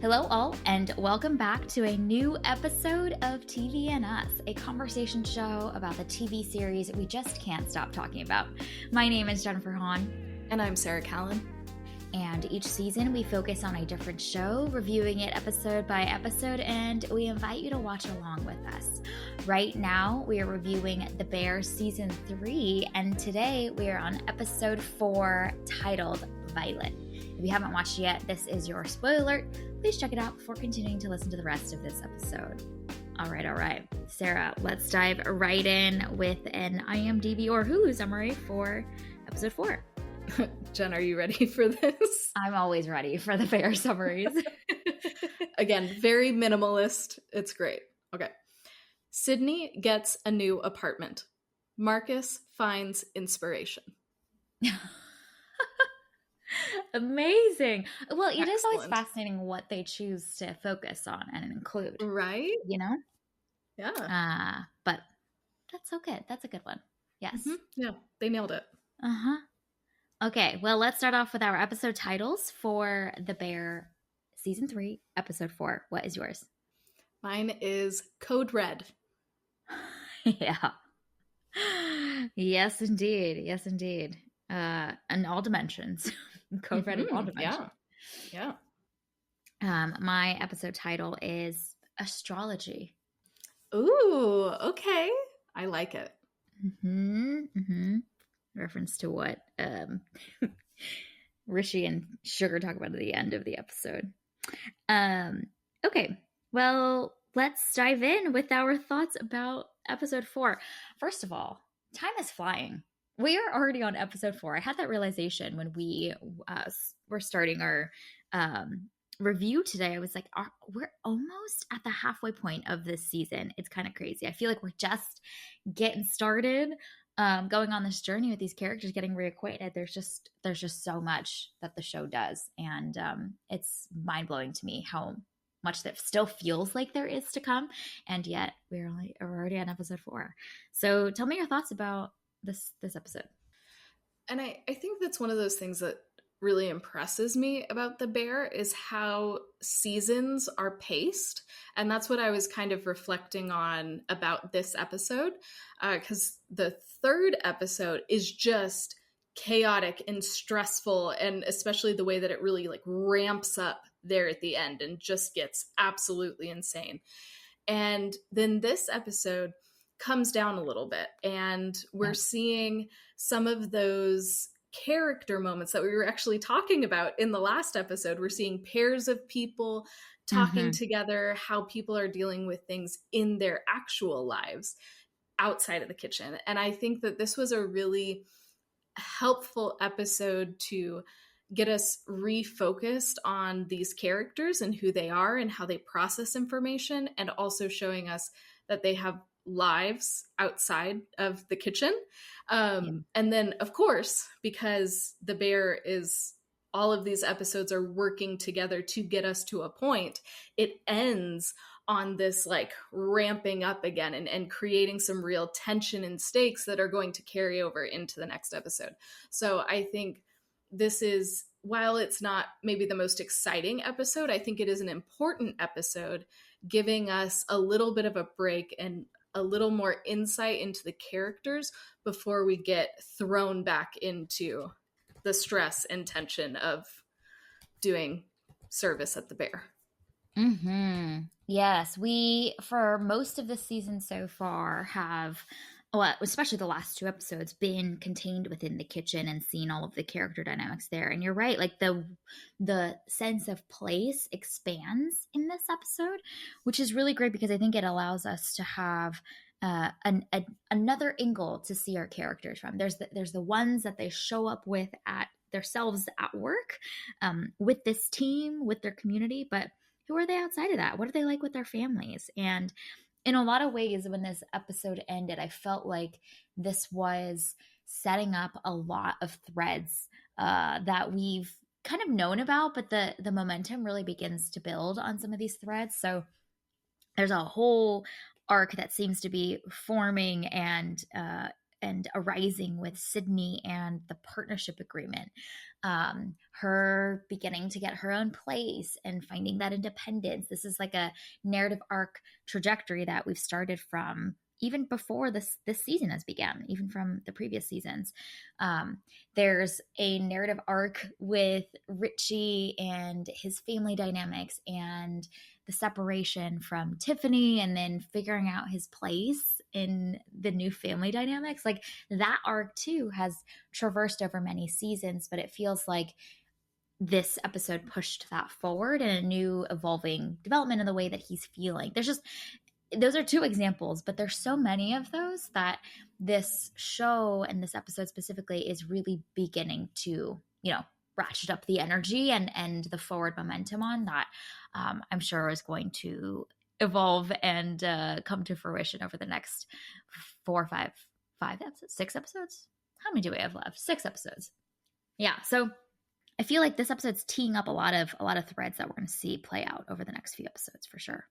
Hello, all, and welcome back to a new episode of TV and Us, a conversation show about the TV series we just can't stop talking about. My name is Jennifer Hahn. And I'm Sarah Callan. And each season we focus on a different show, reviewing it episode by episode, and we invite you to watch along with us. Right now, we are reviewing The Bear Season 3, and today we are on episode 4, titled Violet. If you haven't watched yet, this is your spoiler alert. Please check it out before continuing to listen to the rest of this episode. All right. Sarah, let's dive right in with an IMDb or Hulu summary for episode 4. Jen, are you ready for this? I'm always ready for the Bear summaries. Again, very minimalist. It's great. Okay. Sydney gets a new apartment. Marcus finds inspiration. Amazing. Well, it is always Excellent. fascinating what they choose to focus on and include. Right? You know? Yeah. But that's okay. That's a good one. Yes. Mm-hmm. Yeah, they nailed it. Uh-huh. Okay, well, let's start off with our episode titles for The Bear Season 3, Episode 4. What is yours? Mine is Code Red. Yeah. Yes, indeed. In all dimensions. Code Red in all dimensions. Yeah. My episode title is Astrology. Ooh, okay. I like it. Reference to what Rishi and Sugar talk about at the end of the episode. Okay, well, let's dive in with our thoughts about episode 4. First of all, time is flying. We are already on episode 4. I had that realization when we were starting our review today. I was like, we're almost at the halfway point of this season. It's kind of crazy. I feel like we're just getting started, going on this journey with these characters, getting reacquainted. There's just so much that the show does, and it's mind-blowing to me how much that still feels like there is to come, and yet we're already on episode 4. So tell me your thoughts about this episode. And I think that's one of those things that really impresses me about The Bear is how seasons are paced. And that's what I was kind of reflecting on about this episode, because the third episode is just chaotic and stressful, and especially the way that it really like ramps up there at the end and just gets absolutely insane. And then this episode comes down a little bit, and we're seeing some of those character moments that we were actually talking about in the last episode. We're seeing pairs of people talking together, how people are dealing with things in their actual lives outside of the kitchen. And I think that this was a really helpful episode to get us refocused on these characters and who they are and how they process information, and also showing us that they have lives outside of the kitchen. And then, of course, because The Bear is, all of these episodes are working together to get us to a point, it ends on this like ramping up again and creating some real tension and stakes that are going to carry over into the next episode. So I think this is, while it's not maybe the most exciting episode, I think it is an important episode, giving us a little bit of a break and a little more insight into the characters before we get thrown back into the stress and tension of doing service at the Bear. Yes, we, for most of the season so far, have, well, especially the last 2 episodes, been contained within the kitchen and seen all of the character dynamics there. And you're right, like the sense of place expands in this episode, which is really great because I think it allows us to have another angle to see our characters from. There's the ones that they show up with at themselves at work, with this team, with their community, but who are they outside of that? What are they like with their families? And in a lot of ways, when this episode ended, I felt like this was setting up a lot of threads that we've kind of known about, but the momentum really begins to build on some of these threads. So there's a whole arc that seems to be forming and and arising with Sydney and the partnership agreement, her beginning to get her own place and finding that independence. This is like a narrative arc trajectory that we've started from even before this season has begun, even from the previous seasons. There's a narrative arc with Richie and his family dynamics and the separation from Tiffany, and then figuring out his place in the new family dynamics. Like that arc too has traversed over many seasons, but it feels like this episode pushed that forward in a new evolving development in the way that he's feeling. There's just, those are two examples, but there's so many of those that this show and this episode specifically is really beginning to, ratchet up the energy and the forward momentum on that. I'm sure is going to evolve and come to fruition over the next 5 episodes, 6 episodes. How many do we have left? 6 episodes. Yeah. So I feel like this episode's teeing up a lot of threads that we're going to see play out over the next few episodes for sure.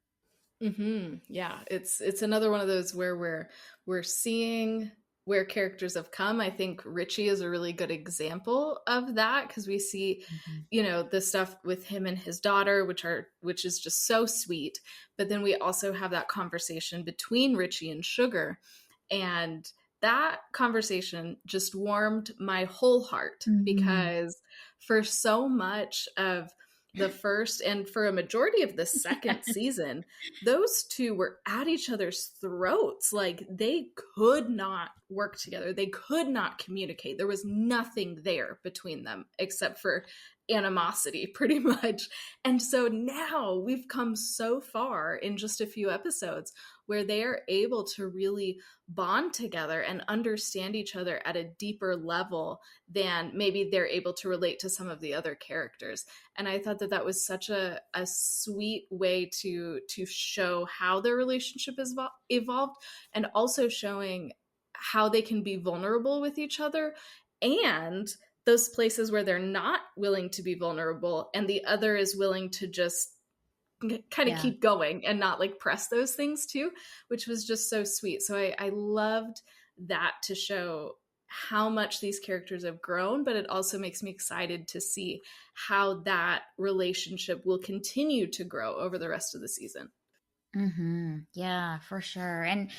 Yeah, it's another one of those where we're seeing where characters have come. I think Richie is a really good example of that, because we see, the stuff with him and his daughter, which is just so sweet. But then we also have that conversation between Richie and Sugar, and that conversation just warmed my whole heart, because for so much of the first and for a majority of the second season, those two were at each other's throats. Like they could not work together. They could not communicate. There was nothing there between them except for animosity, pretty much. And so now we've come so far in just a few episodes where they are able to really bond together and understand each other at a deeper level than maybe they're able to relate to some of the other characters. And I thought that was such a sweet way to show how their relationship has evolved, and also showing how they can be vulnerable with each other, and those places where they're not willing to be vulnerable and the other is willing to just kind of keep going and not like press those things too, which was just so sweet. So I loved that, to show how much these characters have grown, but it also makes me excited to see how that relationship will continue to grow over the rest of the season. Yeah, for sure. And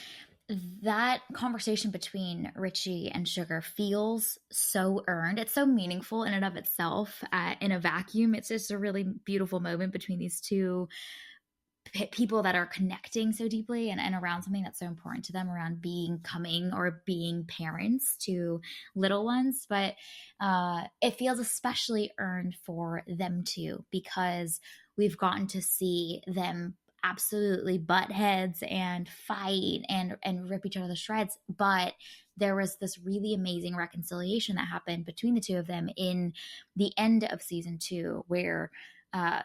that conversation between Richie and Sugar feels so earned. It's so meaningful in and of itself. In a vacuum, it's just a really beautiful moment between these two people that are connecting so deeply and around something that's so important to them, around becoming or being parents to little ones. But it feels especially earned for them too, because we've gotten to see them absolutely butt heads and fight and rip each other to shreds. But there was this really amazing reconciliation that happened between the two of them in the end of season 2, where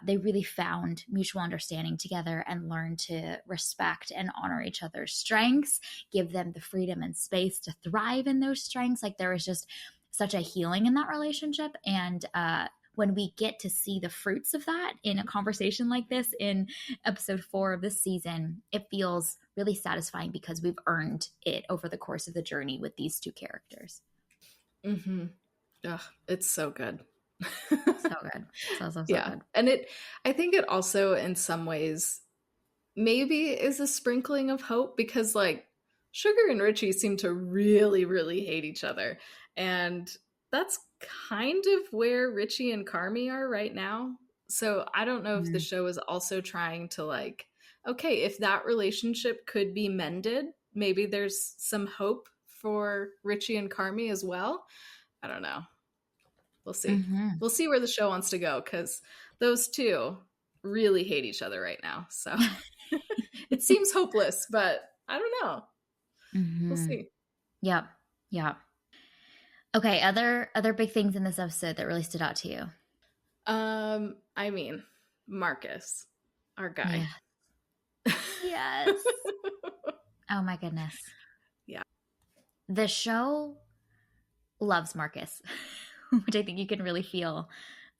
they really found mutual understanding together and learned to respect and honor each other's strengths, give them the freedom and space to thrive in those strengths. Like there was just such a healing in that relationship. And when we get to see the fruits of that in a conversation like this in episode 4 of this season, it feels really satisfying because we've earned it over the course of the journey with these two characters. Ugh, it's so good. So good. So good. And I think it also in some ways maybe is a sprinkling of hope, because like Sugar and Richie seem to really, really hate each other. And that's kind of where Richie and Carmi are right now. So I don't know if the show is also trying to like, okay, if that relationship could be mended, maybe there's some hope for Richie and Carmi as well. I don't know. We'll see. We'll see where the show wants to go, because those two really hate each other right now. So it seems hopeless, but I don't know. We'll see. Yeah. Okay. Other big things in this episode that really stood out to you. I mean, Marcus, our guy. Yes. Oh my goodness. Yeah. The show loves Marcus, which I think you can really feel.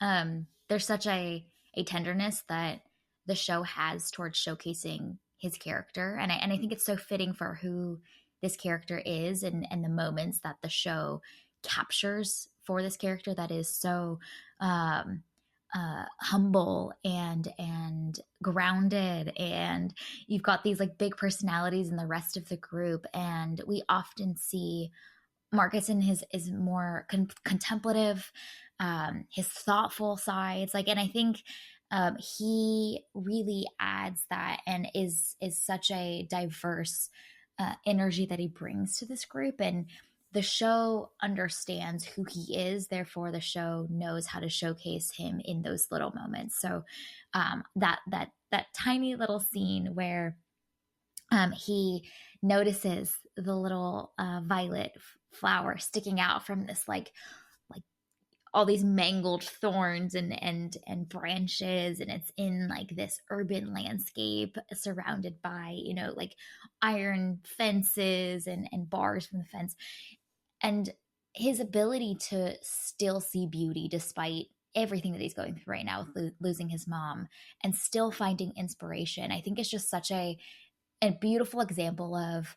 There's such a tenderness that the show has towards showcasing his character, and I think it's so fitting for who this character is, and the moments that the show captures for this character that is so um humble and grounded, and you've got these like big personalities in the rest of the group, and we often see Marcus in his is more contemplative, his thoughtful sides, like, and I think he really adds that, and is such a diverse energy that he brings to this group, and the show understands who he is. Therefore, the show knows how to showcase him in those little moments. So, that tiny little scene where he notices the little violet flower sticking out from this like all these mangled thorns and branches, and it's in like this urban landscape surrounded by, you know, like iron fences and bars from the fence, and his ability to still see beauty despite everything that he's going through right now with losing his mom, and still finding inspiration, I think is just such a beautiful example of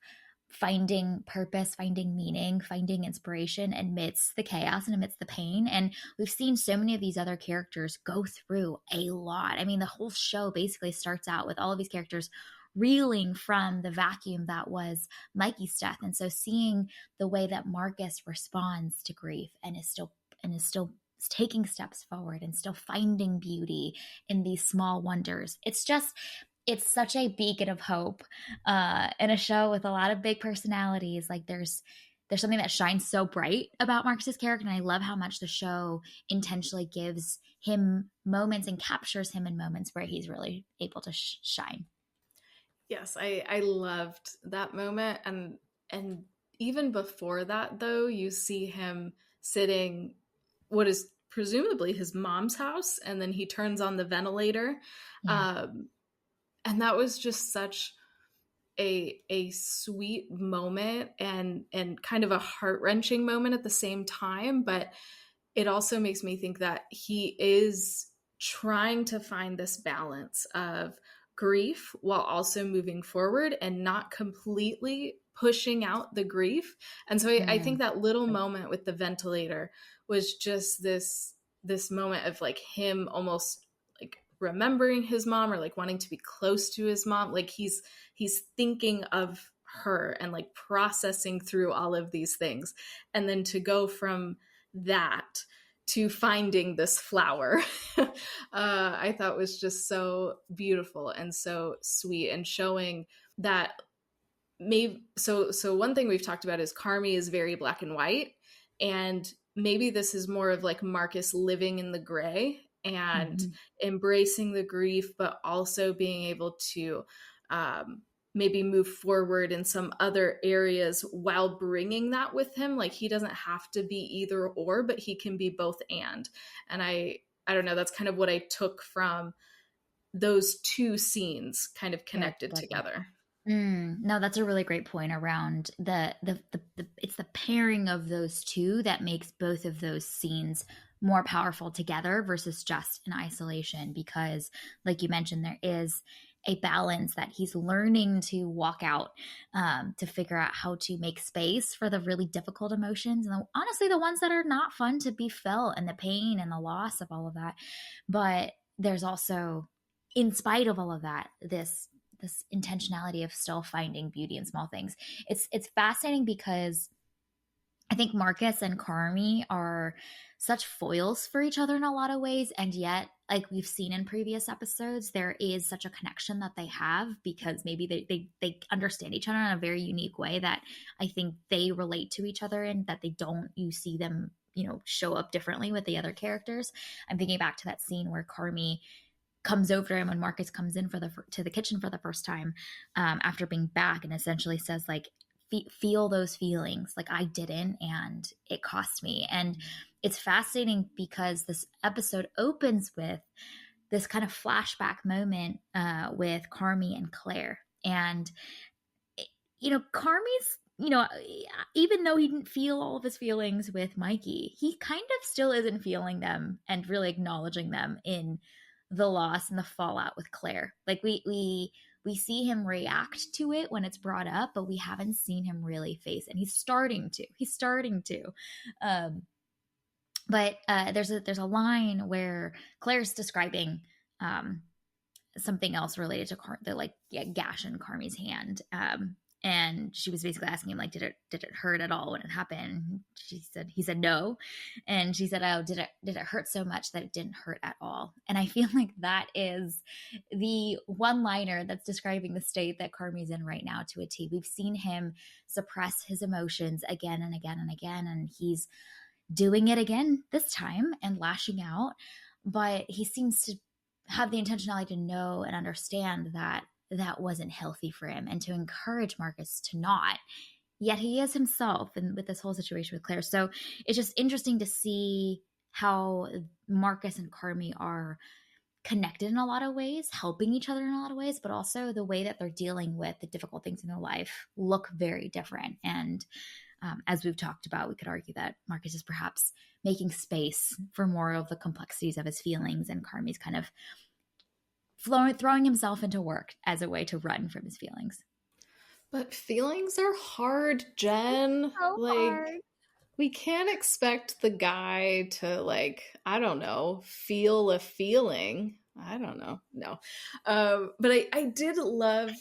finding purpose, finding meaning, finding inspiration amidst the chaos and amidst the pain. And we've seen so many of these other characters go through a lot. I mean, the whole show basically starts out with all of these characters reeling from the vacuum that was Mikey's death. And so seeing the way that Marcus responds to grief and is still taking steps forward and still finding beauty in these small wonders. It's such a beacon of hope in a show with a lot of big personalities. Like there's something that shines so bright about Marcus's character, and I love how much the show intentionally gives him moments and captures him in moments where he's really able to shine. Yes, I loved that moment, and even before that though, you see him sitting what is presumably his mom's house, and then he turns on the ventilator. Yeah. Um, and that was just such a sweet moment, and kind of a heart-wrenching moment at the same time, but it also makes me think that he is trying to find this balance of grief while also moving forward and not completely pushing out the grief. And so I think Mm. that little moment with the ventilator was just this moment of like him almost like remembering his mom, or like wanting to be close to his mom. Like he's thinking of her and like processing through all of these things, and then to go from that to finding this flower, I thought was just so beautiful and so sweet, and showing that maybe so one thing we've talked about is Carmi is very black and white, and maybe this is more of like Marcus living in the gray and Mhm. embracing the grief, but also being able to maybe move forward in some other areas while bringing that with him. Like he doesn't have to be either or, but he can be both and I don't know, that's kind of what I took from those two scenes kind of Paired connected together. together. No, that's a really great point around the it's the pairing of those two that makes both of those scenes more powerful together versus just in isolation, because like you mentioned, there is a balance that he's learning to walk out, to figure out how to make space for the really difficult emotions, and honestly the ones that are not fun to be felt, and the pain and the loss of all of that. But there's also, in spite of all of that, this intentionality of still finding beauty in small things. It's fascinating because I think Marcus and Carmi are such foils for each other in a lot of ways, and yet, like we've seen in previous episodes, there is such a connection that they have because maybe they understand each other in a very unique way that I think they relate to each other in, that they don't, you see them, you know, show up differently with the other characters. I'm thinking back to that scene where Carmi comes over to him when Marcus comes in to the kitchen for the first time, after being back, and essentially says like, feel those feelings, like I didn't, and it cost me. And it's fascinating because this episode opens with this kind of flashback moment with Carmi and Claire, and you know, Carmi's, you know, even though he didn't feel all of his feelings with Mikey, he kind of still isn't feeling them and really acknowledging them in the loss and the fallout with Claire. Like we we see him react to it when it's brought up, but we haven't seen him really face it. And he's starting to um, but there's a line where Claire's describing um, something else related to the like gash in Carmi's hand. And she was basically asking him like, did it hurt at all when it happened? He said no, and she said, oh, did it hurt so much that it didn't hurt at all? And I feel like that is the one liner that's describing the state that Carmi's in right now to a T. We've seen him suppress his emotions again and again and again, and he's doing it again this time and lashing out, but he seems to have the intentionality to know and understand that that wasn't healthy for him, and to encourage Marcus to not. Yet he is himself, and with this whole situation with Claire. So it's just interesting to see how Marcus and Carmi are connected in a lot of ways, helping each other in a lot of ways, but also the way that they're dealing with the difficult things in their life look very different. And as we've talked about, we could argue that Marcus is perhaps making space for more of the complexities of his feelings, and Carmi's kind of throwing himself into work as a way to run from his feelings. But feelings are hard, Jen. So Like, hard. we can't expect the guy to, like, I don't know, feel a feeling. I don't know. No. But I did love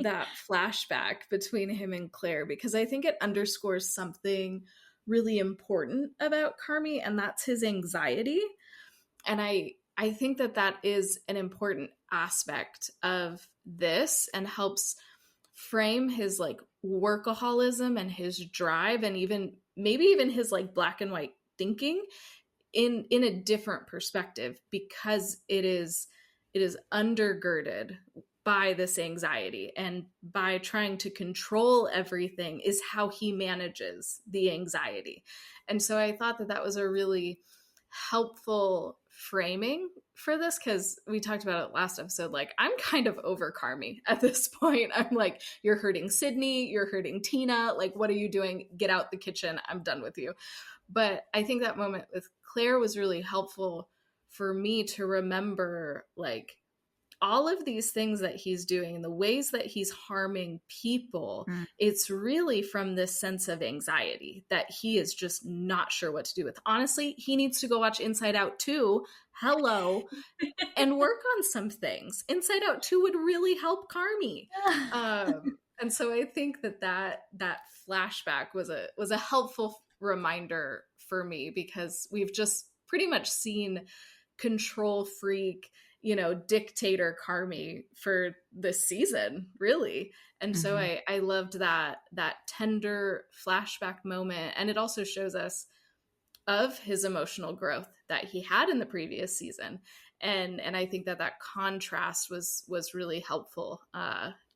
that flashback between him and Claire, because I think it underscores something really important about Carmi, and that's his anxiety. And I think that that is an important aspect of this, and helps frame his like workaholism and his drive, and even maybe even his like black and white thinking in a different perspective, because it is undergirded by this anxiety, and by trying to control everything is how he manages the anxiety. And so I thought that that was a really helpful framing for this, because we talked about it last episode. Like, I'm kind of over Carmi at this point. I'm like, you're hurting Sydney, you're hurting Tina, like, what are you doing? Get out the kitchen, I'm done with you. But I think that moment with Claire was really helpful for me to remember, like, all of these things that he's doing and the ways that he's harming people, Mm. it's really from this sense of anxiety that he is just not sure what to do with. Honestly, he needs to go watch Inside Out 2. Hello. And work on some things. Inside Out 2 would really help Carmi. And so I think that flashback was a helpful reminder for me, because we've just pretty much seen control freak, dictator Carmi for this season, really. And so Mhm. I loved that tender flashback moment. And it also shows us of his emotional growth that he had in the previous season. And I think that contrast was really helpful.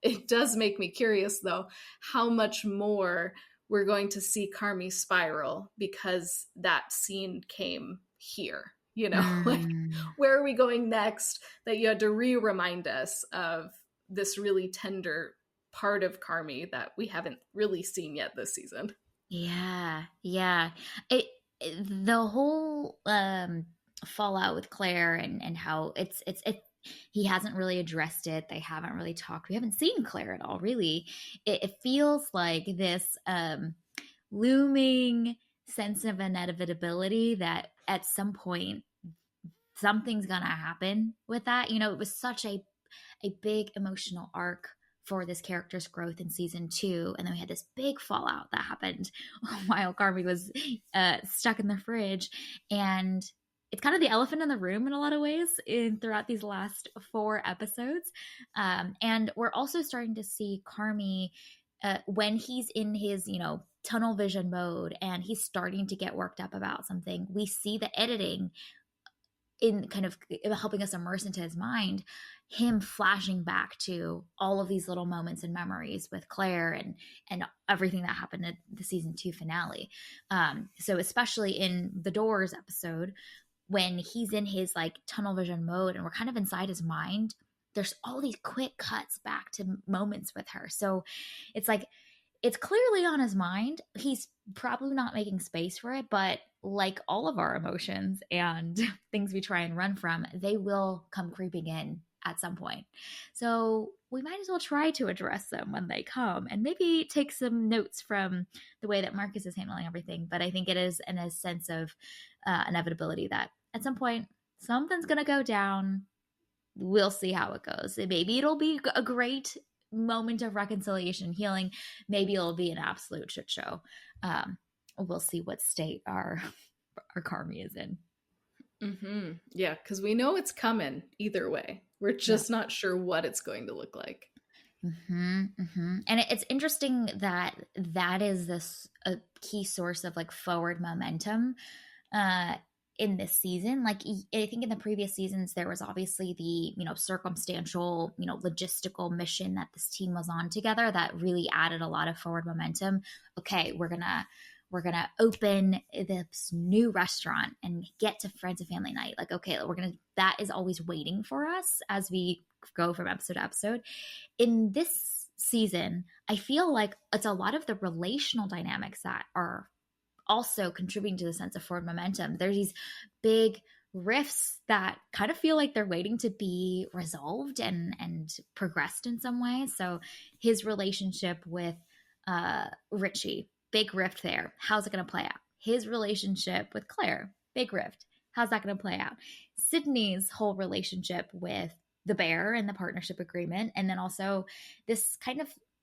It does make me curious, though, how much more we're going to see Carmi spiral, because that scene came here. Like, Mm. where are we going next? That you had to remind us of this really tender part of Carmi that we haven't really seen yet this season. Yeah, yeah. The whole fallout with Claire, and how he hasn't really addressed it. They haven't really talked. We haven't seen Claire at all, really. It feels like this looming sense of inevitability that at some point something's gonna happen with that. It was such a big emotional arc for this character's growth in season 2, and then we had this big fallout that happened while Carmi was stuck in the fridge. And it's kind of the elephant in the room in a lot of ways throughout these last 4 episodes. And we're also starting to see Carmi when he's in his tunnel vision mode, and he's starting to get worked up about something. We see the editing in kind of helping us immerse into his mind, him flashing back to all of these little moments and memories with Claire, and everything that happened at the season 2 finale. So especially in the Doors episode, when he's in his like tunnel vision mode and we're kind of inside his mind, there's all these quick cuts back to moments with her. So it's like, it's clearly on his mind. He's probably not making space for it, but like all of our emotions and things we try and run from, they will come creeping in at some point. So we might as well try to address them when they come and maybe take some notes from the way that Marcus is handling everything. But I think it is in a sense of inevitability that at some point something's going to go down. We'll see how it goes. Maybe it'll be a great moment of reconciliation, healing. Maybe it'll be an absolute shit show. We'll see what state our Carmi is in. Mm-hmm. Yeah, because we know it's coming either way. We're Yeah. just not sure what it's going to look like. And it's interesting that that is this a key source of like forward momentum uh in this season. Like I think in the previous seasons there was obviously the, circumstantial, logistical mission that this team was on together that really added a lot of forward momentum. Okay, we're gonna open this new restaurant and get to friends and family night. Like, okay, that is always waiting for us as we go from episode to episode. In this season, I feel like it's a lot of the relational dynamics that are also contributing to the sense of forward momentum. There's these big rifts that kind of feel like they're waiting to be resolved and progressed in some way. So his relationship with Richie, big rift there. How's it going to play out? His relationship with Claire, big rift. How's that going to play out? Sydney's whole relationship with the bear and the partnership agreement, and then also this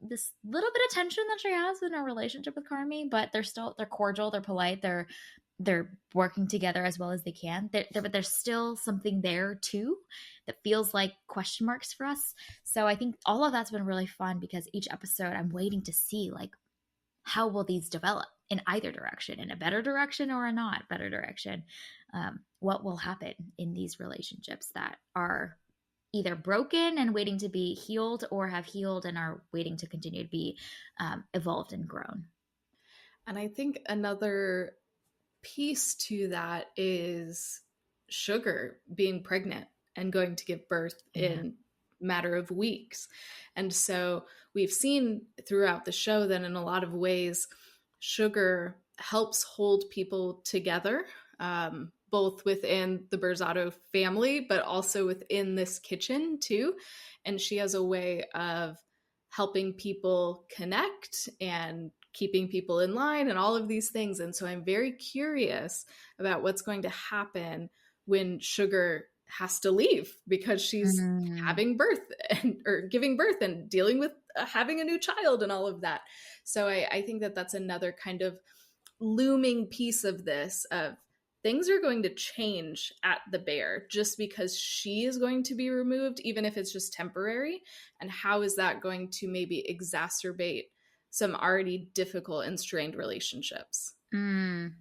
this little bit of tension that she has in her relationship with Carmi, but they're cordial, they're polite, they're working together as well as they can. But there's still something there too that feels like question marks for us. So I think all of that's been really fun because each episode I'm waiting to see like how will these develop in either direction, in a better direction or a not better direction. What will happen in these relationships that are either broken and waiting to be healed or have healed and are waiting to continue to be evolved and grown. And I think another piece to that is Sugar being pregnant and going to give birth Yeah. in matter of weeks. And so we've seen throughout the show that in a lot of ways, Sugar helps hold people together, both within the Berzotto family, but also within this kitchen too. And she has a way of helping people connect and keeping people in line and all of these things. And so I'm very curious about what's going to happen when Sugar has to leave because she's Mm. having birth or giving birth and dealing with having a new child and all of that. So I think that that's another kind of looming piece of this of things are going to change at the bear just because she is going to be removed, even if it's just temporary. And how is that going to maybe exacerbate some already difficult and strained relationships?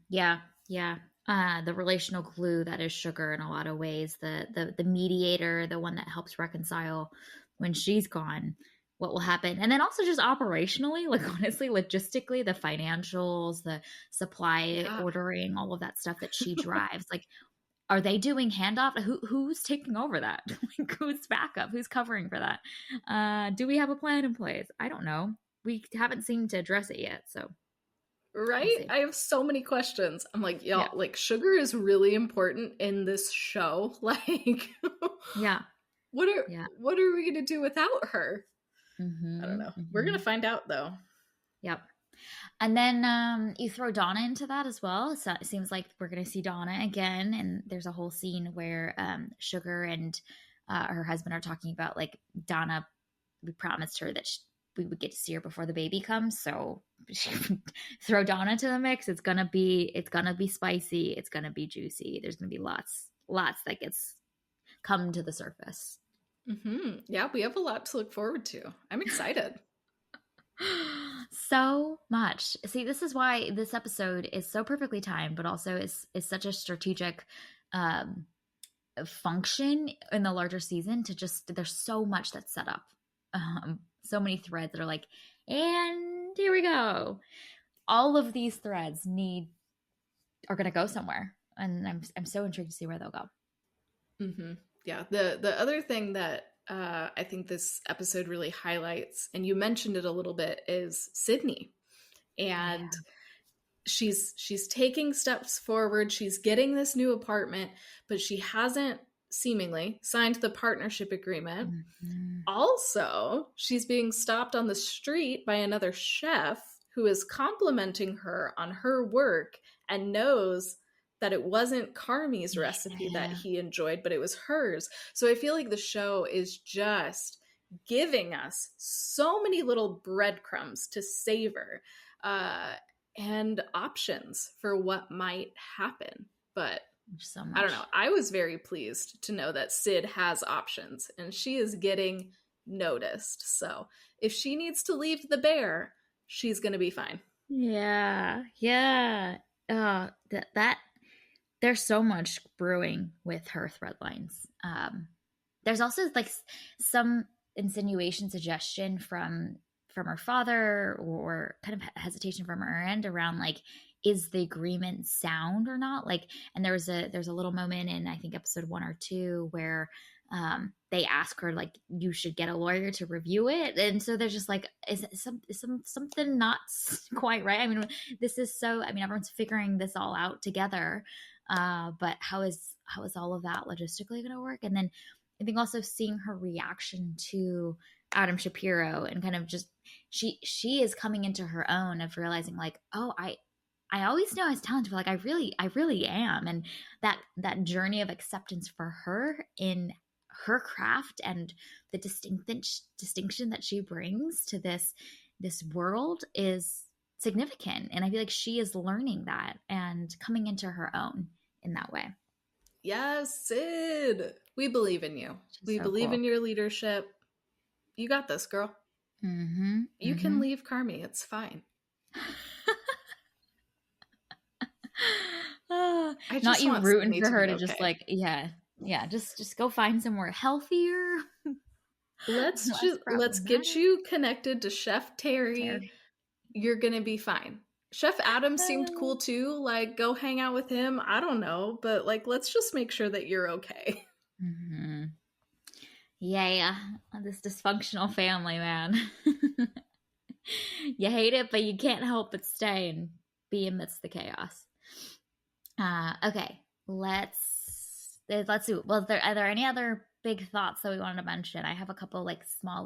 Yeah, yeah. The relational glue that is Sugar in a lot of ways, the mediator, the one that helps reconcile when she's gone, what will happen. And then also just operationally, like honestly, logistically, the financials, the supply Yeah. ordering, all of that stuff that she drives. Like, are they doing handoff? Who's taking over that? Like, who's backup? Who's covering for that? Do we have a plan in place? I don't know. We haven't seemed to address it yet, so we'll Right? see. I have so many questions. I'm like, Yeah, y'all, like Sugar is really important in this show. Like yeah, what are yeah. what are we gonna do without her? I don't know. We're gonna Mm-hmm. find out though. Yep. And then you throw Donna into that as well. So it seems like we're going to see Donna again. And there's a whole scene where Sugar and her husband are talking about like Donna. We promised her that we would get to see her before the baby comes. So throw Donna to the mix. It's gonna be spicy. It's gonna be juicy. There's gonna be lots that gets come to the surface. Yeah, we have a lot to look forward to. I'm excited. So much. See, this is why this episode is so perfectly timed, but also is such a strategic um, function in the larger season. To just there's so much that's set up, so many threads that are like, and here we go. All of these threads are going to go somewhere, and I'm so intrigued to see where they'll go. hmm Yeah. The other thing that I think this episode really highlights, and you mentioned it a little bit, is Sydney, and Yeah. she's taking steps forward. She's getting this new apartment, but she hasn't seemingly signed the partnership agreement. Mm-hmm. Also, she's being stopped on the street by another chef who is complimenting her on her work and knows that it wasn't Carmi's recipe that Yeah. he enjoyed, but it was hers. So I feel like the show is just giving us so many little breadcrumbs to savor, uh, and options for what might happen. But So I don't know. much. I was very pleased to know that Sid has options and she is getting noticed. So if she needs to leave the bear, she's going to be fine. Yeah. Yeah. That there's so much brewing with her thread lines. There's also like some insinuation, suggestion from her father, or kind of hesitation from her end around like, is the agreement sound or not? Like, and there's a little moment in, I think, episode 1 or 2 where they ask her like, you should get a lawyer to review it, and so they're just like, is something not quite right? I mean, this is so, I mean, everyone's figuring this all out together, but how is all of that logistically going to work? And then I think also seeing her reaction to Adam Shapiro, and kind of just, she is coming into her own of realizing like, oh, I always know I was talented, but like I really am. And that journey of acceptance for her in her craft, and the distinction that she brings to this world is significant. And I feel like she is learning that and coming into her own in that way. Yes, Sid. We believe in you. She's We so believe cool. in your leadership. You got this, girl. Mm-hmm. You can Mm-hmm. leave Carmi. It's fine. I Not just you want rooting Sydney for to her be to just okay. like, yeah, yeah, just go find somewhere healthier, less Let's get problematic. you connected to Chef Terry. Terry. You're gonna be fine. Chef Adam seemed cool too. Like, go hang out with him. I don't know, but like, let's just make sure that you're okay. Mm-hmm. Yeah, this dysfunctional family, man. You hate it, but you can't help but stay and be amidst the chaos. Okay, let's see. Well, are there any other big thoughts that we wanted to mention? I have a couple like small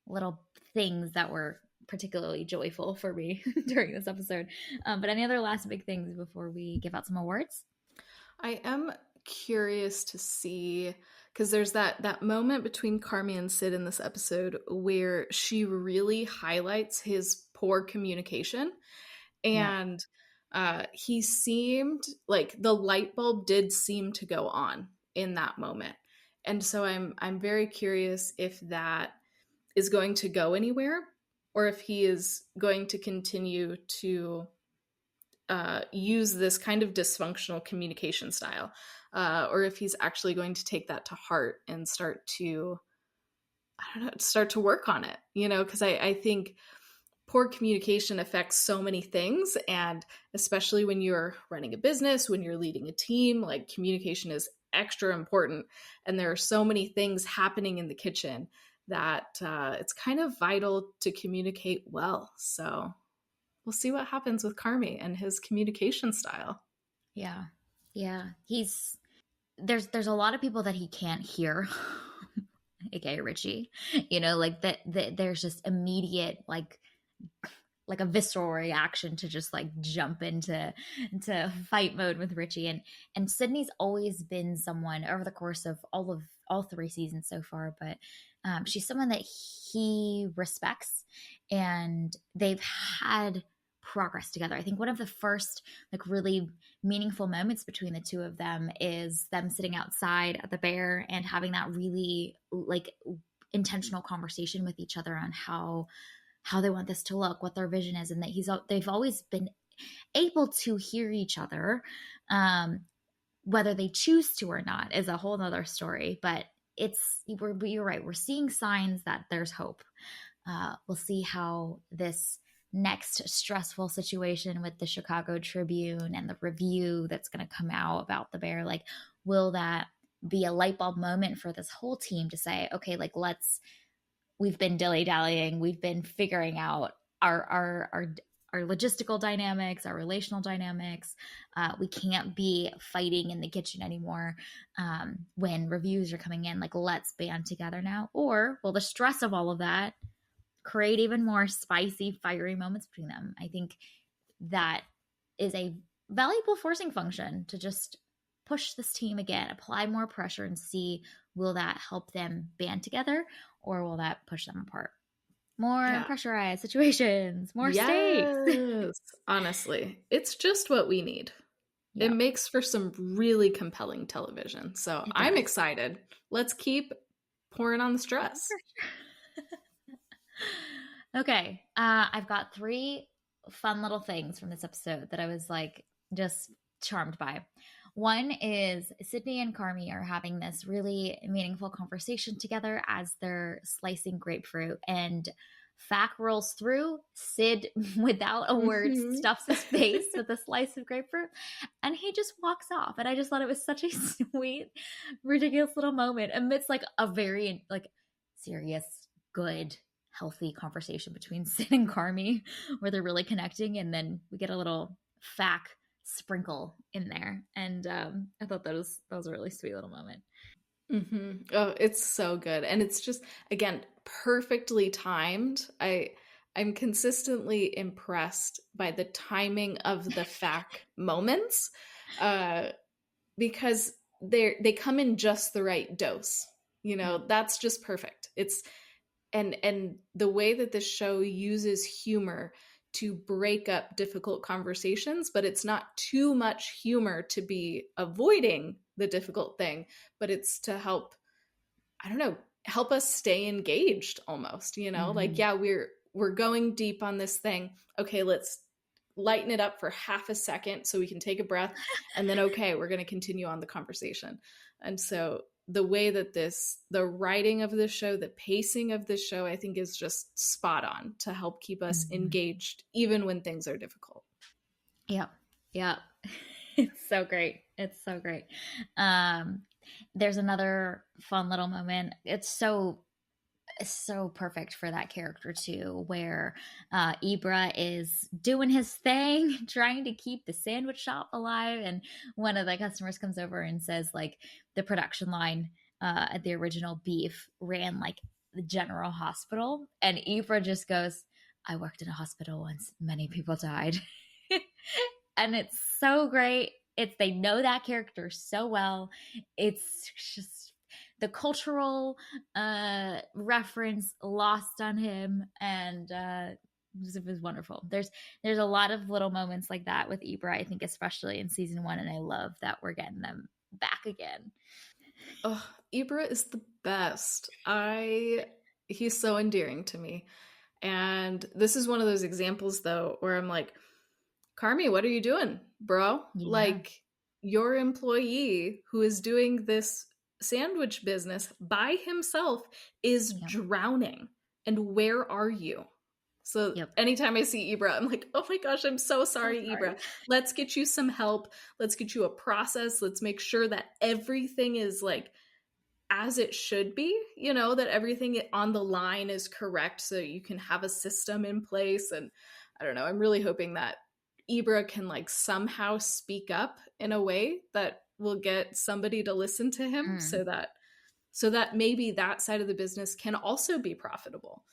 little things that were particularly joyful for me during this episode. But any other last big things before we give out some awards? I am curious to see because there's that moment between Carmi and Sid in this episode where she really highlights his poor communication, Yep. and he seemed like the light bulb did seem to go on in that moment. And so I'm very curious if that is going to go anywhere, or if he is going to continue to use this kind of dysfunctional communication style, or if he's actually going to take that to heart and start to, I don't know, start to work on it. Because I think poor communication affects so many things, and especially when you're running a business, when you're leading a team, like communication is extra important, and there are so many things happening in the kitchen that it's kind of vital to communicate well. So we'll see what happens with Carmi and his communication style. Yeah. Yeah. There's a lot of people that he can't hear, aka Richie. Like that there's just immediate like a visceral reaction to just like jump into fight mode with Richie. And Sydney's always been someone over the course of all 3 seasons so far, but she's someone that he respects, and they've had progress together. I think one of the first like really meaningful moments between the two of them is them sitting outside at the bear and having that really like intentional conversation with each other on how they want this to look, what their vision is, and that they've always been able to hear each other. Whether they choose to or not is a whole nother story, but you're right. We're seeing signs that there's hope. We'll see how this next stressful situation with the Chicago Tribune and the review that's going to come out about the bear, like, will that be a light bulb moment for this whole team to say, okay, like we've been dilly dallying, we've been figuring out our logistical dynamics, our relational dynamics. We can't be fighting in the kitchen anymore when reviews are coming in. Like, let's band together now. Or will the stress of all of that create even more spicy, fiery moments between them? I think that is a valuable forcing function to just push this team again, apply more pressure, and see, will that help them band together or will that push them apart? More Yeah. pressurized situations, more stakes. Yes. Honestly, it's just what we need. It Yeah, makes for some really compelling television. So it I'm does. excited. Let's keep pouring on the stress. Okay, I've got three fun little things from this episode that I was like just charmed by. One is Sydney and Carmi are having this really meaningful conversation together as they're slicing grapefruit, and Fack rolls through. Sid, without a word, Mhm. stuffs his face with a slice of grapefruit, and he just walks off. And I just thought it was such a sweet, ridiculous little moment amidst like a very like serious, good, healthy conversation between Sid and Carmi where they're really connecting, and then we get a little Fack sprinkle in there, and I thought that was a really sweet little moment. Oh, it's so good. And it's just again perfectly timed. I'm consistently impressed by the timing of the fact moments. Uh because they come in just the right dose. You Yep. know, that's just perfect. It's and the way that this show uses humor to break up difficult conversations, but it's not too much humor to be avoiding the difficult thing, but it's to help, I don't know, help us stay engaged almost, you know? Like, Mm-hmm. yeah, we're going deep on this thing. Okay, let's lighten it up for half a second so we can take a breath, and then okay, we're going to continue on the conversation. And so the way that the writing of this show, the pacing of this show, I think is just spot on to help keep us Mm-hmm. engaged even when things are difficult. Yep. Yep. It's so great. It's so great. Um, there's another fun little moment. It's so perfect for that character too, where Ibra is doing his thing, trying to keep the sandwich shop alive, and one of the customers comes over and says like the production line at the original beef ran like the general hospital, and Ibra just goes, "I worked in a hospital once. Many people died." And it's so great. It's they know that character so well. It's just the cultural reference lost on him, and it was wonderful. There's a lot of little moments like that with Ibra, I think, especially in season one, and I love that we're getting them back again. Oh, Ibra is the best. I He's so endearing to me. And this is one of those examples though where I'm like, Carmi, what are you doing, bro? Yeah. Like, your employee who is doing this sandwich business by himself is Yep. drowning. And where are you? So Yep. anytime I see Ibra, I'm like, oh my gosh, I'm so So sorry, sorry. Ibra. Let's get you some help. Let's get you a process. Let's make sure that everything is like as it should be, you know, that everything on the line is correct so you can have a system in place. And I don't know, I'm really hoping that Ibra can like somehow speak up in a way that will get somebody to listen to him Mm. so that maybe that side of the business can also be profitable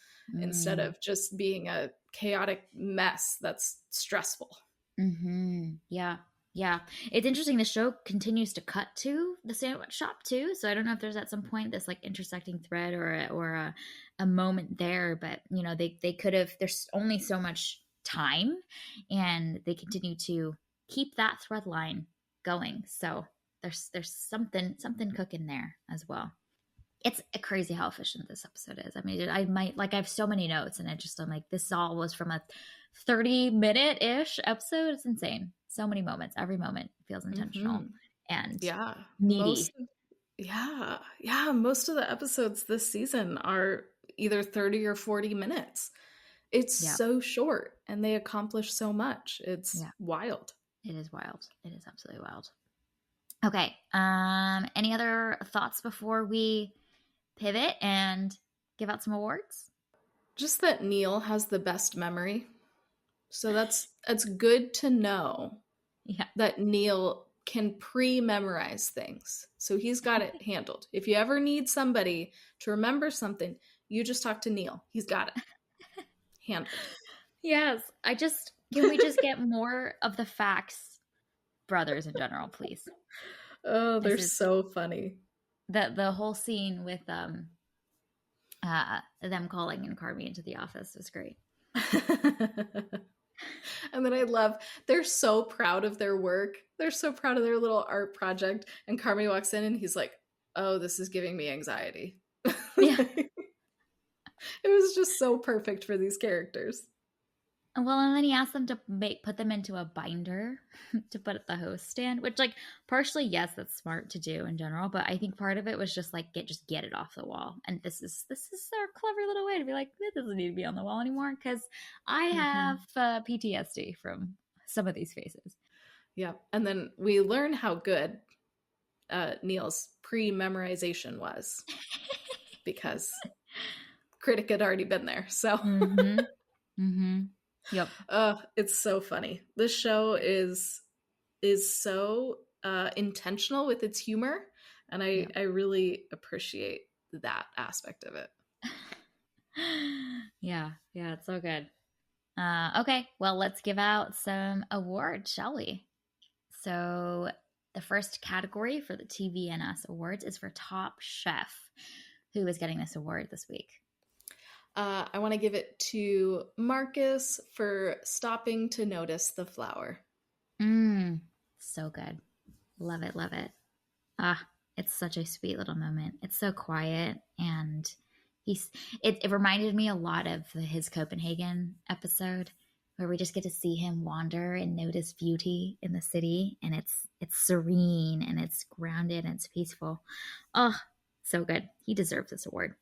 instead Mm. of just being a chaotic mess that's stressful. Mm-hmm. Yeah. Yeah. It's interesting. The show continues to cut to the sandwich shop too. So I don't know if there's at some point this like intersecting thread or a moment there, but you know, they could have, there's only so much time and they continue to keep that thread line going. So there's something cooking there as well. It's crazy how efficient this episode is. I mean, I might like I have so many notes, and I'm like, this all was from a 30-minute ish episode. It's insane. So many moments. Every moment feels intentional Hmm. and Yeah. meaty. Yeah, most of the episodes this season are either 30 or 40 minutes. It's Yeah, so short and they accomplish so much. It's yeah. wild. It is wild. It is absolutely wild. Okay. Any other thoughts before we pivot and give out some awards? Just that Neil has the best memory. So that's good to know Yeah. that Neil can pre-memorize things. So he's got it handled. If you ever need somebody to remember something, you just talk to Neil. He's got it handled. Yes. Can we just get more of the facts, brothers in general, please? Oh, they're This is so funny. the whole scene with them calling in Carmi into the office was great. And then I love, they're so proud of their work. They're so proud of their little art project. And Carmi walks in and he's like, oh, this is giving me anxiety. Yeah. It was just so perfect for these characters. Well, and then he asked them to put them into a binder to put at the host stand, which, like, partially, yes, that's smart to do in general, but I think part of it was just like get it off the wall. And this is our clever little way to be like, it doesn't need to be on the wall anymore because I Mm-hmm. have PTSD from some of these faces. Yeah. And then we learn how good Neil's pre-memorization was because Critic had already been there. So Mm-hmm. Mm-hmm. Yep. it's so funny. This show is so intentional with its humor, and Yep. I really appreciate that aspect of it. Yeah. Yeah. It's so good. Okay. Well, let's give out some awards, shall we? So the first category for the TVNS Awards is for Top Chef. Who is getting this award this week? I want to give it to Marcus for stopping to notice the flower. So good. Love it, love it. Ah, it's such a sweet little moment. It's so quiet and he's it reminded me a lot of his Copenhagen episode where we just get to see him wander and notice beauty in the city and it's serene and it's grounded and it's peaceful. Oh, so good. He deserves this award.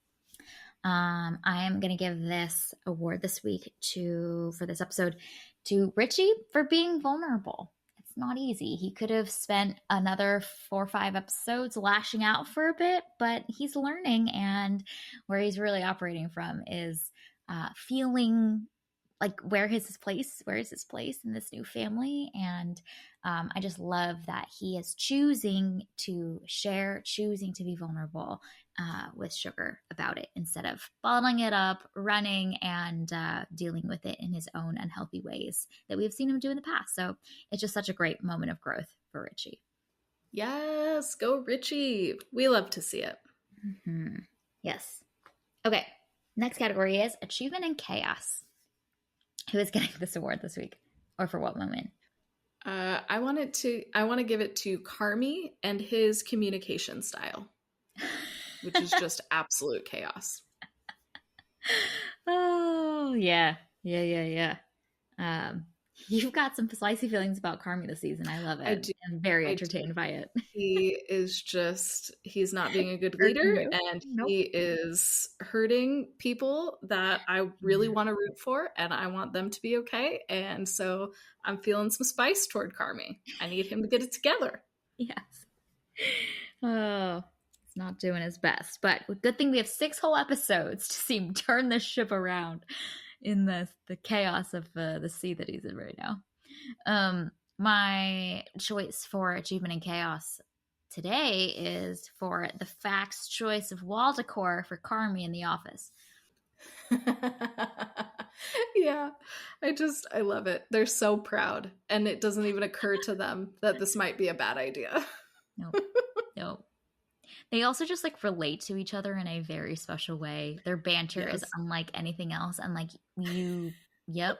I am going to give this award this week for this episode to Richie for being vulnerable. It's not easy. He could have spent another 4 or 5 episodes lashing out for a bit, but he's learning, and where he's really operating from is feeling like where is his place in this new family. And I just love that he is choosing to share, choosing to be vulnerable with Sugar about it instead of bottling it up, running, and dealing with it in his own unhealthy ways that we've seen him do in the past. So it's just such a great moment of growth for Richie. Yes, go Richie. We love to see it. Mm-hmm. Yes. Okay. Next category is Achievement in Chaos. Who is getting this award this week, or for what moment? I want to give it to Carmi and his communication style, which is just absolute chaos. Oh yeah, yeah. You've got some spicy feelings about Carmi this season. I love I it. do. I'm very I do. entertained by it. He's not being a good Hurting leader, you? and Nope. he is hurting people that I really Yeah. want to root for, and I want them to be okay. And so I'm feeling some spice toward Carmi. I need him to get it together. Yes. Oh, he's not doing his best, but good thing we have 6 whole episodes to see him turn this ship around in the chaos of the sea that he's in right now. My choice for Achievement in Chaos today is for the Facts choice of wall decor for Carmi in the office. Yeah, I love it. They're so proud, and it doesn't even occur to them that this might be a bad idea. Nope. Nope. They also just like relate to each other in a very special way. Their banter is Yes. unlike anything else. And like yep.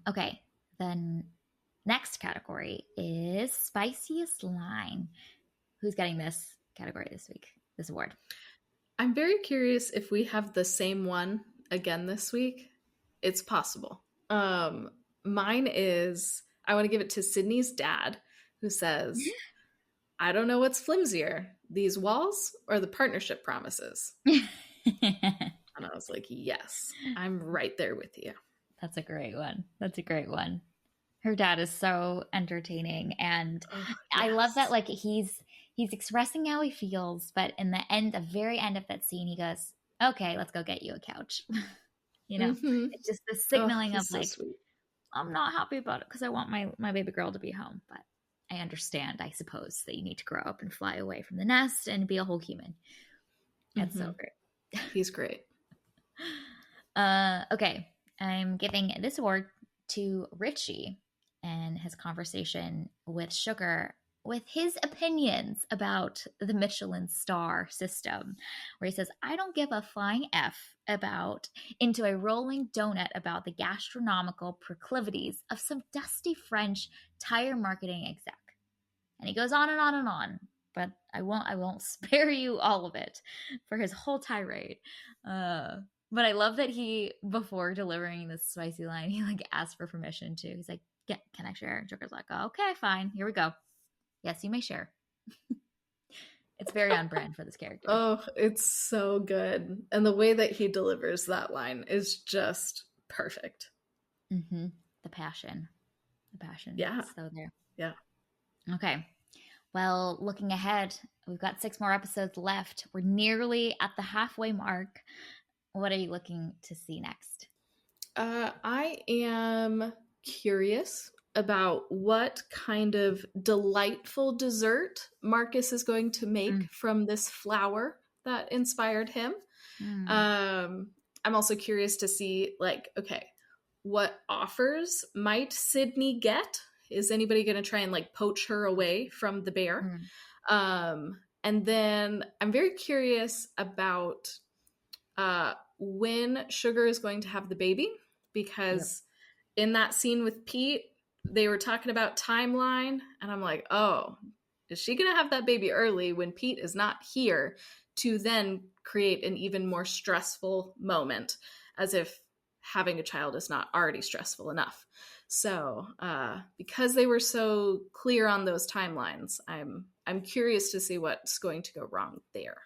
Okay. Then next category is Spiciest Line. Who's getting this category this week? This award? I'm very curious if we have the same one again this week. It's possible. Mine is, I want to give it to Sydney's dad, who says, I don't know what's flimsier, these walls or the partnership promises. And I was like, yes, I'm right there with you. That's a great one. That's a great one. Her dad is so entertaining, and Oh, I love that yes. like he's expressing how he feels, but in the very end of that scene he goes, "Okay, let's go get you a couch." you know, Mm-hmm. it's just the Oh, signaling of he's so like, sweet. I'm not happy about it because I want my baby girl to be home. But I understand, I suppose, that you need to grow up and fly away from the nest and be a whole human. It's Mm-hmm. so great. He's great. Okay, I'm giving this award to Richie and his conversation with Sugar with his opinions about the Michelin star system, where he says, I don't give a flying F about into a rolling donut about the gastronomical proclivities of some dusty French tire marketing exec. And he goes on and on and on, but I won't spare you all of it for his whole tirade. But I love that he, before delivering this spicy line, he like asked for permission to. He's like, can I share? Joker's like, oh, okay, fine, here we go. Yes, you may share. It's very on brand for this character. Oh, it's so good. And the way that he delivers that line is just perfect. Mm-hmm. The passion. Yeah. It's so there. Yeah. Okay. Well, looking ahead, we've got 6 more episodes left. We're nearly at the halfway mark. What are you looking to see next? I am curious about what kind of delightful dessert Marcus is going to make from this flour that inspired him. I'm also curious to see, like, okay, what offers might Sydney get? Is anybody going to try and like poach her away from the bear? And then I'm very curious about when Sugar is going to have the baby, because in that scene with Pete, they were talking about timeline, and I'm like, oh, is she going to have that baby early when Pete is not here to then create an even more stressful moment, as if having a child is not already stressful enough. So because they were so clear on those timelines, I'm curious to see what's going to go wrong there.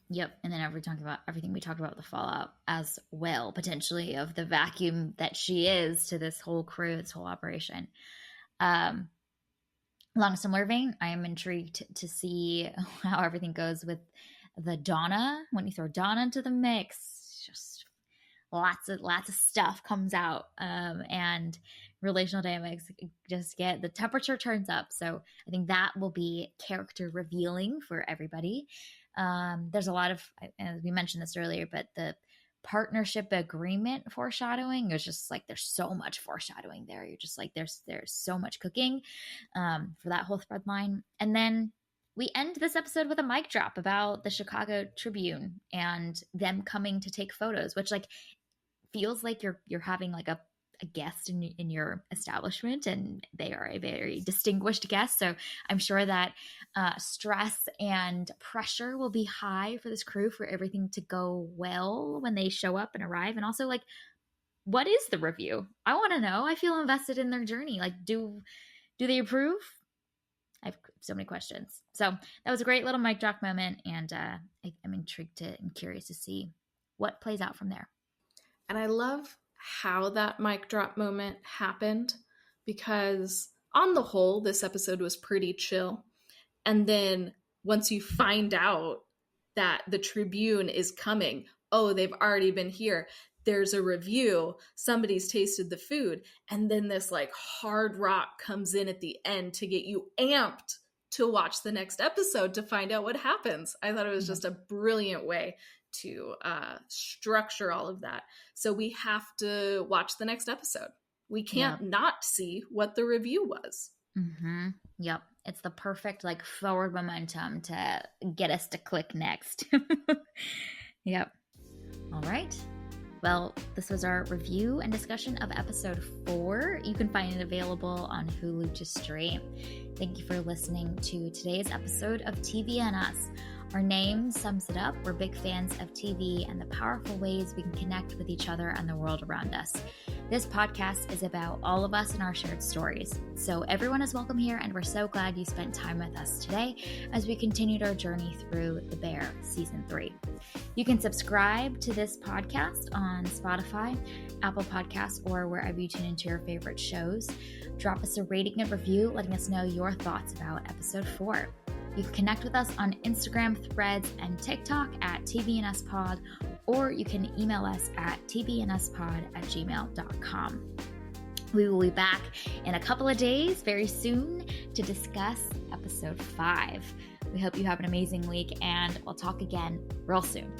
Yep. And then we're talking about everything we talked about with the fallout as well, potentially, of the vacuum that she is to this whole crew, this whole operation. Along a similar vein, I am intrigued to see how everything goes with the Donna. When you throw Donna into the mix, just lots of stuff comes out, and relational dynamics just get, the temperature turns up. So I think that will be character revealing for everybody. There's a lot of, as we mentioned this earlier, but the partnership agreement foreshadowing is just like, there's so much foreshadowing there. You're just like, there's so much cooking for that whole thread line. And then we end this episode with a mic drop about the Chicago Tribune and them coming to take photos, which like feels like you're having like a guest in your establishment, and they are a very distinguished guest. So I'm sure that stress and pressure will be high for this crew for everything to go well when they show up and arrive. And also, like, what is the review? I want to know. I feel invested in their journey. Like, do they approve? I have so many questions. So that was a great little mic drop moment, and I'm intrigued and curious to see what plays out from there. And I love how that mic drop moment happened, because on the whole, this episode was pretty chill. And then once you find out that the Tribune is coming, oh, they've already been here, there's a review, somebody's tasted the food, and then this like hard rock comes in at the end to get you amped to watch the next episode to find out what happens. I thought it was just a brilliant way to structure all of that. So we have to watch the next episode. We can't not see what the review was. Mm-hmm. Yep. It's the perfect like forward momentum to get us to click next. Yep. All right. Well, this was our review and discussion of episode 4. You can find it available on Hulu to stream. Thank you for listening to today's episode of TV and Us. Our name sums it up. We're big fans of TV and the powerful ways we can connect with each other and the world around us. This podcast is about all of us and our shared stories. So everyone is welcome here, and we're so glad you spent time with us today as we continued our journey through The Bear Season 3. You can subscribe to this podcast on Spotify, Apple Podcasts, or wherever you tune into your favorite shows. Drop us a rating and review letting us know your thoughts about episode 4. You can connect with us on Instagram, Threads, and TikTok at TVNSPod, or you can email us at tbnspod@gmail.com. We will be back in a couple of days, very soon, to discuss episode 5. We hope you have an amazing week, and we'll talk again real soon.